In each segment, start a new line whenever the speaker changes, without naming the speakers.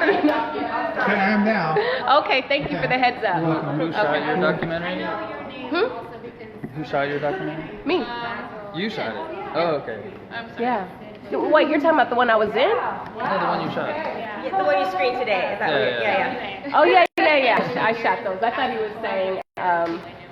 Okay, I am now.
Okay, thank you for the heads up.
You're welcome.
Who shot your documentary?
Hmm?
Who shot your documentary?
Me.
You shot it. Oh, okay.
Yeah. Wait, you're talking about the one I was in?
No, the one you shot.
The one you screened today. Is that what you're, yeah.
Oh, yeah. I shot those. I thought he was saying,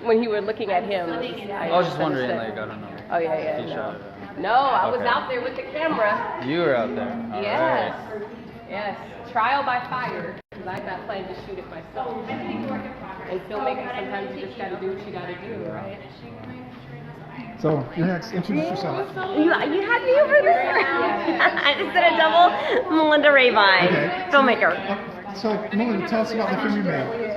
when you were looking at him.
I was just wondering, like, I don't know.
Oh, yeah.
If you shot it.
No, I was
Okay.
out there with the camera.
You were out there. All
Yes.
right.
Yes. Trial by fire. Because I'm not planning to shoot it myself. And filmmaking, sometimes you just got to do what you got to do, right?
So, you're next. Introduce yourself.
You had me over there. I just did a double Melinda Ravine,
Okay.
filmmaker.
So, Melinda, tell us about the film you made.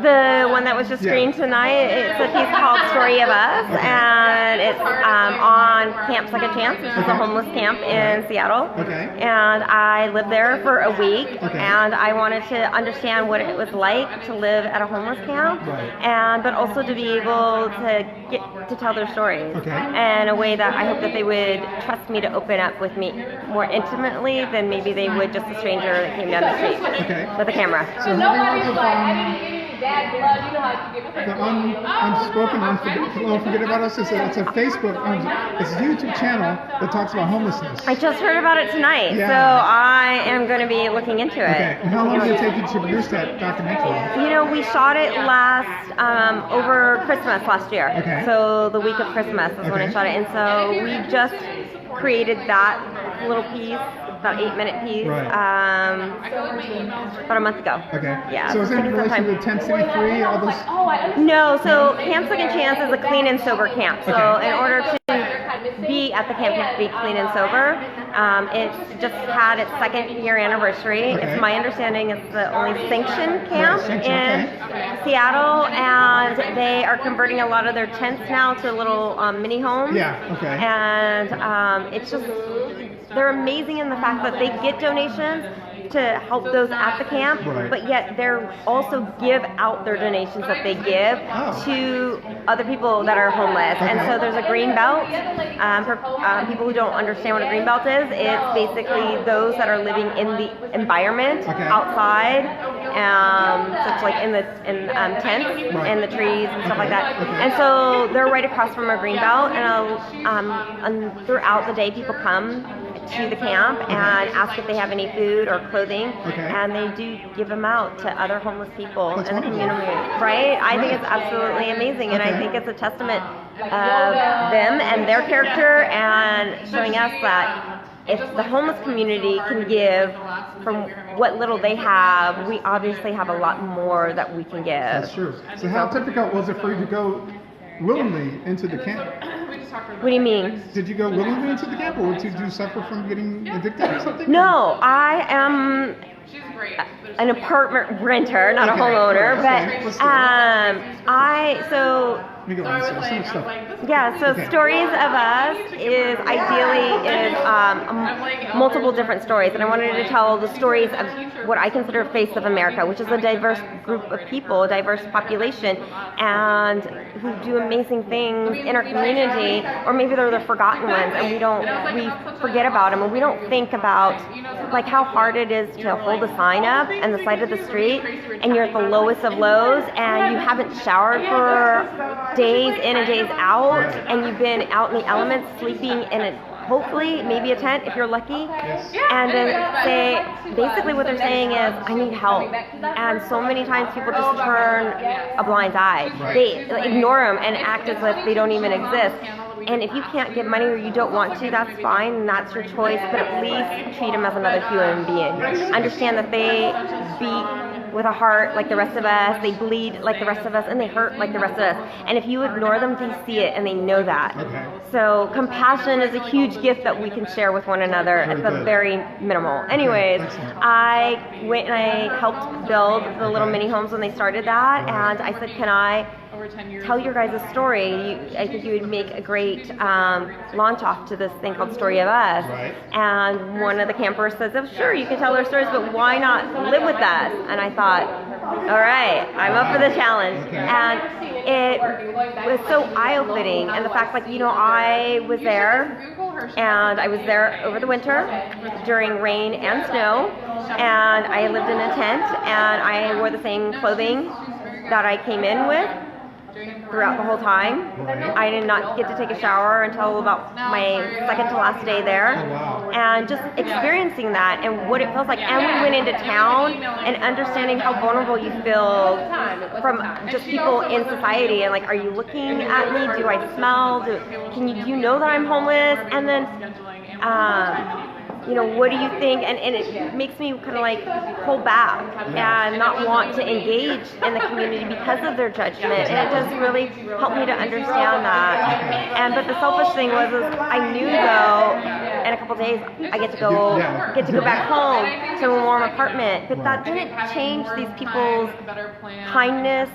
The one that was just screened tonight, it's a piece called Story of Us, and it's on Camp Second Chance, which is a homeless camp in Seattle.
Okay.
And I lived there for a week,
Okay.
and I wanted to understand what it was like to live at a homeless camp,
Right.
but also to be able to get to tell their stories
Okay.
in a way that I hope that they would trust me to open up with me more intimately than maybe they would just a stranger that came down the street
Okay.
with a camera.
So, having
Nobody's
worked
like, I
with
didn't give you dad blood. You know how you get
the unspoken, Unforget About Us. It's a Facebook, it's a YouTube channel that talks about homelessness.
I just heard about it tonight,
Yeah.
so I am going to be looking into it.
Okay, and how long did it take you to produce that documentary?
You know, we shot it over Christmas last year.
Okay.
So the week of Christmas is when I
Okay.
shot it, and so we just created that little piece, about 8-minute piece,
Right.
about a month ago.
Okay.
Yeah.
So is it in
taking some
relation
time.
to 10 City Free, all those?
No, so Camp Second Chance is a clean and sober camp. So
Okay.
in order to be at the camp, you have to be clean and sober. It's just had its 2nd year anniversary.
Okay.
It's my understanding it's the only sanctioned camp
sanctioned,
in Seattle, and they are converting a lot of their tents now to little mini homes.
Yeah, okay.
And it's just, they're amazing in the fact that they get donations to help those at the camp,
Right.
but yet they're also give out their donations that they give
Oh.
to other people that are homeless. And
Okay.
so there's a green belt. For people who don't understand what a green belt is, it's basically those that are living in the environment
Okay.
outside, such like in tents
Right.
and the trees and stuff like that.
Okay.
And so they're right across from a green belt, and throughout the day people come to the camp and ask if they have any food or clothing,
Okay.
and they do give them out to other homeless people
That's
in the
wonderful.
community. Right? I think
Right.
it's absolutely amazing, and I
Okay.
think it's a testament of them and their character, and showing us that if the homeless community can give from what little they have, we obviously have a lot more that we can give.
That's true. So how difficult was it for you to go willingly into the camp?
What do you mean?
Did you go willingly into the camp, or did you suffer from getting addicted or something?
No, I am an apartment renter, not
Okay,
a homeowner,
okay, let's do it.
so
Let me go on. So much stuff.
yeah, so
Okay.
Stories of Us is ideally multiple different stories, and I wanted to tell the stories of what I consider Face of America, which is a diverse group of people, a diverse population, and who do amazing things in our community, or maybe they're the forgotten ones, and we forget about them, and we don't think about like how hard it is to hold a sign up on the side of the street, and you're at the lowest of lows, and you haven't showered for days in and days out, and you've been out in the elements sleeping in a hopefully maybe a tent if you're lucky, and then basically what they're saying is I need help, and so many times people just turn a blind eye. They ignore them and act as if they don't even exist. And if you can't give money or you don't want to, that's fine, and that's your choice, but at least treat them as another human being. Understand that they beat with a heart like the rest of us, they bleed like the rest of us, and they hurt like the rest of us. And if you ignore them, they see it and they know that.
Okay.
So compassion is a huge gift that we can share with one another at the very minimal. Anyways, I went and I helped build the little mini homes when they started that, and I said, can I tell your guys' story. I think you would make a great launch off to this thing called Story of Us.
Right.
And one of the campers says, oh, sure, you can tell our stories, but why not live with us? And I thought, all right, I'm up for the challenge.
Okay.
And it was so eye-opening. And the fact, like, you know, I was there, and I was there over the winter during rain and snow, and I lived in a tent, and I wore the same clothing that I came in with throughout the whole time.
Right.
I did not get to take a shower until about my second to last day there.
Oh, wow.
And just experiencing that and what it feels like. And we went into town and understanding how vulnerable you feel from just people in society. And like, are you looking at me? Do I smell? Do you know that I'm homeless? And then, you know, what do you think? And it makes me kind of like pull back and not want to engage in the community because of their judgment. And it does really help me to understand that. But the selfish thing was I knew though, in a couple days I get to go back home to a warm apartment. But that didn't change these people's kindness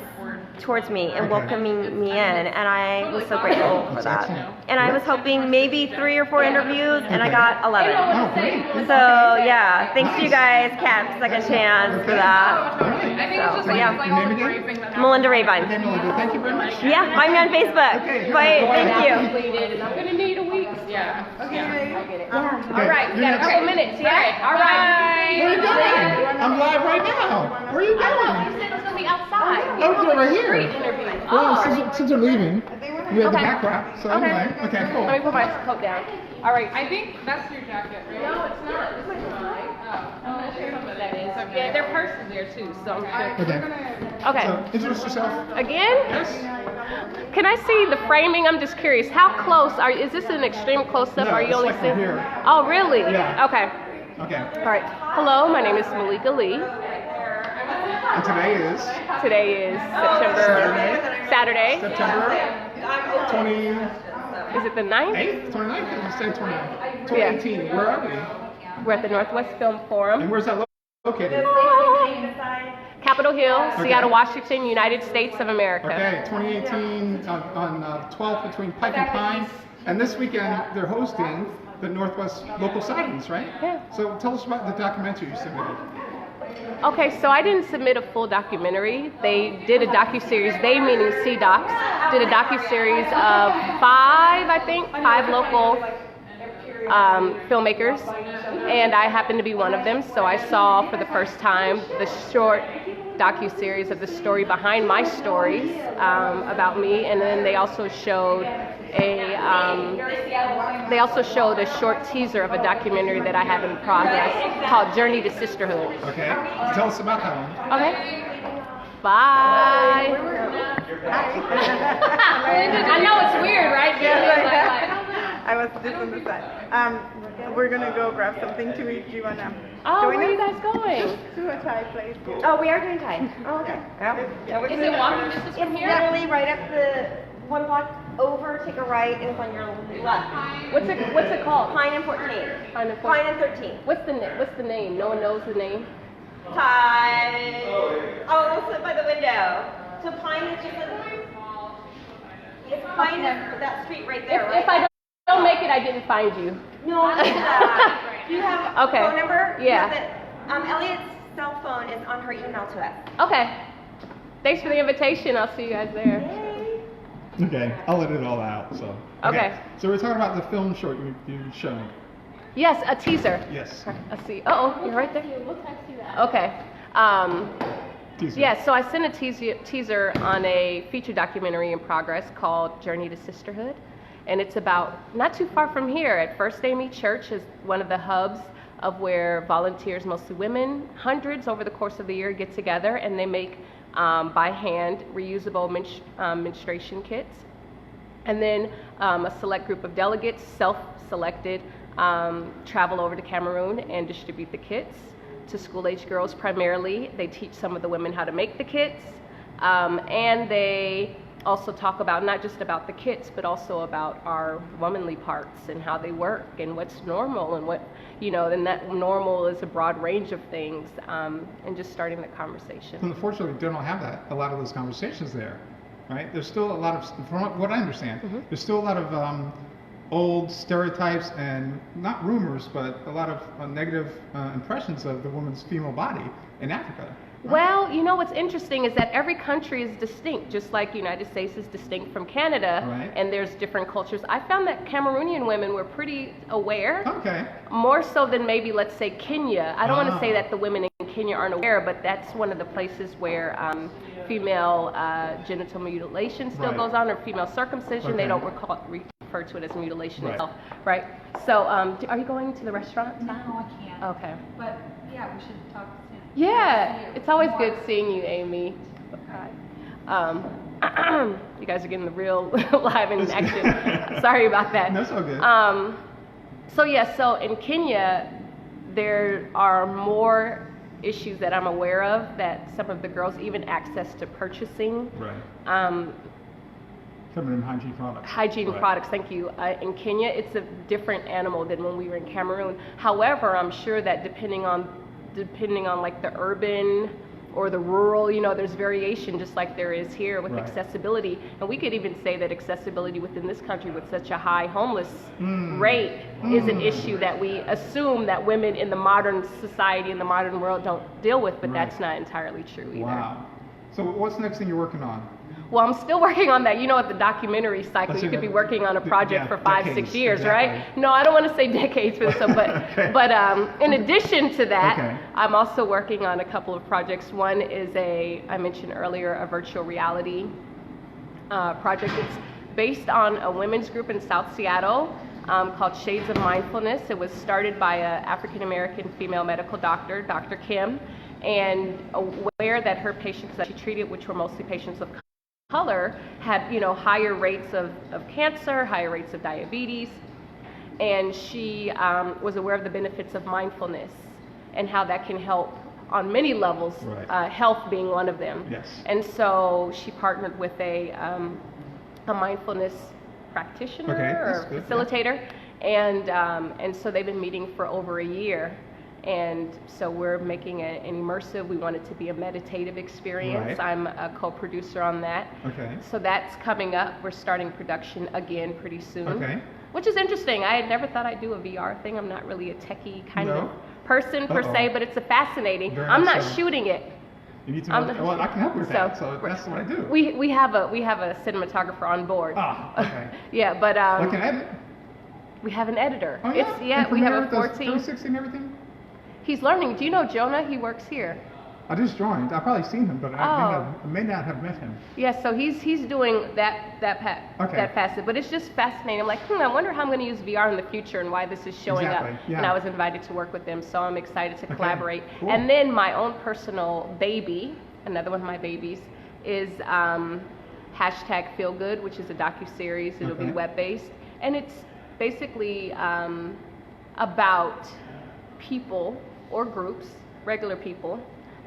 towards me and welcoming me in, and I was so grateful for that. And I was hoping maybe 3 or 4 interviews, and I got 11.
Oh, great.
So yeah, thanks to you guys, Camp Second Chance, for that. So, but yeah,
Your name again?
Melinda Rabine.
Okay, Melinda, thank you very much.
Yeah, find me on Facebook.
Okay,
Bye, thank you.
Completed, and I'm gonna need a week. Yeah. Okay. I get it.
Yeah.
All right, we got a couple minutes. Yeah. All right.
Where are you going? I'm live right now. Where are you going?
You said it was gonna be outside.
Oh, it's over here.
Interview.
Well,
Oh,
since you're leaving, we have the
Okay.
back wrap. So anyway, okay, cool.
Let me put my coat down. All right.
I think that's your jacket, right?
No, it's not. This is mine. I'm not sure what that is. Yeah, their purse is there too, so I'm sure.
Okay.
Okay.
So introduce yourself.
Again?
Yes.
Can I see the framing? I'm just curious. How close are? Is this an extreme close-up?
No,
Are you
it's
only
like from
seeing?
here.
Oh, really?
Yeah.
Okay.
Okay.
All right. Hello, my name is Malika Lee.
And today is
Today is Saturday.
September 28th,
Is it the 9th?
29th? I say 29th. 2018. Where are we?
We're at the Northwest Film Forum.
And where's that located?
Capitol Hill,
Okay.
Seattle, Washington, United States of America.
Okay, 2018 on 12th between Pike and Pine. And this weekend they're hosting the Northwest Local Sightings, right?
Yeah.
So tell us about the documentary you submitted.
Okay, so I didn't submit a full documentary. They did a docuseries, they meaning C-Docs, did a docuseries of 5 local filmmakers, and I happened to be one of them, so I saw for the first time the short docuseries of the story behind my stories about me, and then they also showed a short teaser of a documentary that I have in progress called Journey to Sisterhood.
Okay, tell us about that one.
Okay. Bye. I know it's weird, right?
I was just on the side. We're gonna go grab something to eat. Do you wanna
Oh,
join
where are you
us?
guys going?
To a Thai place.
Oh, we are doing time. Oh, okay.
Is it walking distance from
It's
here?
literally right up the 1 block over, take a right, and it's on your left.
What's it called?
Pine and 14.
Pine and
Pine and 13.
What's the name? No one knows the name.
Pine. Oh, it'll sit by the window. So Pine is just it's Pine is that street right there, right?
If I don't make it, I didn't find you.
No, I did that. Do you have a
Okay.
phone number?
Yeah.
Elliot's cell phone is on her email to us.
Okay. Thanks for the invitation. I'll see you guys there.
Okay, I'll edit it all out. So.
Okay.
So we're talking about the film short you showed.
Yes, a teaser.
Yes.
Let's see. Oh, you're right there. We'll text you that. Okay.
Teaser.
Yeah, so I sent a teaser on a feature documentary in progress called Journey to Sisterhood. And it's about not too far from here at First Amy Church is one of the hubs of where volunteers, mostly women, hundreds over the course of the year get together and they make by hand reusable menstruation kits. And then a select group of delegates, self-selected, travel over to Cameroon and distribute the kits to school-age girls primarily. They teach some of the women how to make the kits, and they also talk about not just about the kits, but also about our womanly parts and how they work and what's normal and what, and that normal is a broad range of things, and just starting the conversation.
Unfortunately, they don't have a lot of those conversations there. right? There's still a lot of, from what I understand,
Mm-hmm.
there's still a lot of old stereotypes and not rumors, but a lot of negative impressions of the woman's female body in Africa. Right?
Well, you know what's interesting is that every country is distinct, just like the United States is distinct from Canada,
Right.
and there's different cultures. I found that Cameroonian women were pretty aware,
Okay.
more so than maybe, let's say, Kenya. I don't want to say
Ah.
that the women in Kenya aren't aware, but that's one of the places where female genital mutilation still
Right.
goes on, or female circumcision. They
Okay.
don't refer to it as mutilation
Right.
itself, right? So, are you going to the restaurant?
No, I can't.
Okay.
But yeah, we should talk soon.
Yeah,
See you.
it's always
More.
good seeing you, Amy. Hi. You guys are getting the real live in action. Sorry about that.
That's all good.
So in Kenya, there are more issues that I'm aware of that some of the girls, even access to purchasing
Right. Feminine hygiene products.
hygiene
Right.
products. Thank you. In Kenya, it's a different animal than when we were in Cameroon. However, I'm sure that depending on like the urban or the rural, there's variation just like there is here with
Right.
accessibility. And we could even say that accessibility within this country with such a high homeless rate is an issue that we assume that women in the modern society, in the modern world don't deal with, but
Right.
that's not entirely true either.
Wow. So what's the next thing you're working on?
Well, I'm still working on that. At the documentary cycle,
Let's
you
see
could be
that.
working on a project
Yeah,
for 5-6
decades,
years,
exactly.
right? No, I don't want to say decades for this one, but
Okay.
in addition to that,
Okay.
I'm also working on a couple of projects. One is I mentioned earlier, a virtual reality project. It's based on a women's group in South Seattle called Shades of Mindfulness. It was started by an African-American female medical doctor, Dr. Kim, and aware that her patients that she treated, which were mostly patients of color, had higher rates of cancer, higher rates of diabetes, and she was aware of the benefits of mindfulness and how that can help on many levels,
Right.
health being one of them.
Yes.
And so she partnered with a mindfulness practitioner
Okay, that's
or
good, yeah.
facilitator, and so they've been meeting for over a year. And so we're making an immersive. We want it to be a meditative experience.
Right.
I'm a co-producer on that.
Okay.
So that's coming up. We're starting production again pretty soon.
Okay.
Which is interesting. I had never thought I'd do a VR thing. I'm not really a techie kind
No?
of person per
Uh-oh.
se, but it's a fascinating.
Very
I'm
much
not
so.
shooting it.
You need to
I'm
know.
not-
Well, I can help with that. So that's what I do.
We have a cinematographer on board.
Ah, okay.
Yeah, but
Like an edit?
we have an editor.
Oh, yeah?
It's we have a
Premiere does
14.
360 and everything?
He's learning. Do you know Jonah? He works here.
I just joined. I've probably seen him, but
Oh.
I may not have met him.
Yeah, so he's doing
Okay.
that facet, but it's just fascinating. I'm like, I wonder how I'm going to use VR in the future and why this is showing
Exactly,
up.
yeah.
And I was invited to work with them, so I'm excited to collaborate.
cool.
And then my own personal baby, another one of my babies, is #FeelGood, which is a docuseries. It'll be
Okay.
web-based, and it's basically about people or groups, regular people,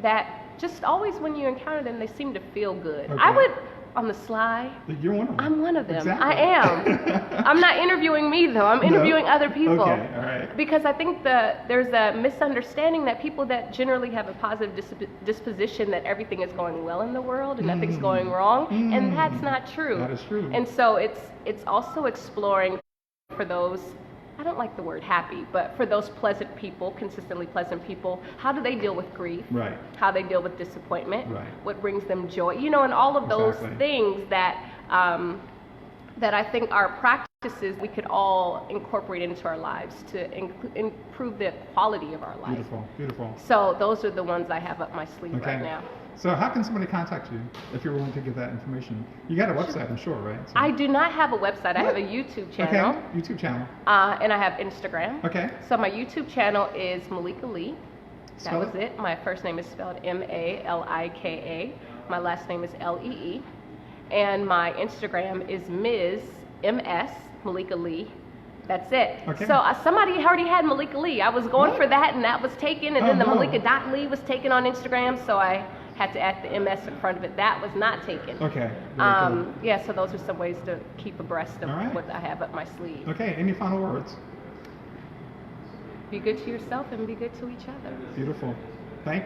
that just always when you encounter them, they seem to feel good. I
Okay.
would, on the sly,
You're one of them.
I'm one of them.
Exactly.
I am. I'm not interviewing me though. I'm interviewing other people.
Okay, all right.
Because I think there's a misunderstanding that people that generally have a positive disposition that everything is going well in the world and nothing's going wrong, and that's not true.
That is true.
And so it's also exploring for those, I don't like the word happy, but for those pleasant people, consistently pleasant people, how do they deal with grief?
Right.
How they deal with disappointment?
Right.
What brings them joy? And all of those
Exactly.
things that that I think are practices we could all incorporate into our lives to improve the quality of our life.
Beautiful, beautiful.
So those are the ones I have up my sleeve
Okay.
right now.
So how can somebody contact you if you're willing to give that information? You got a website, I'm sure, right? So-
I do not have a website. I have a YouTube channel.
Okay, YouTube channel.
And I have Instagram.
Okay.
So my YouTube channel is Malika Lee.
Spell
That was
it.
it. My first name is spelled Malika. My last name is Lee. And my Instagram is Ms. Malika Lee. That's it.
Okay.
So somebody already had Malika Lee. I was going
What?
for that, and that was taken. And
Oh,
then the
no.
Malika.Lee was taken on Instagram, so I had to add the MS in front of it. That was not taken.
Okay. Very cool.
Yeah, so those are some ways to keep abreast of
All right.
what I have up my sleeve.
Okay, any final words?
Be good to yourself and be good to each other.
Beautiful. Thank you.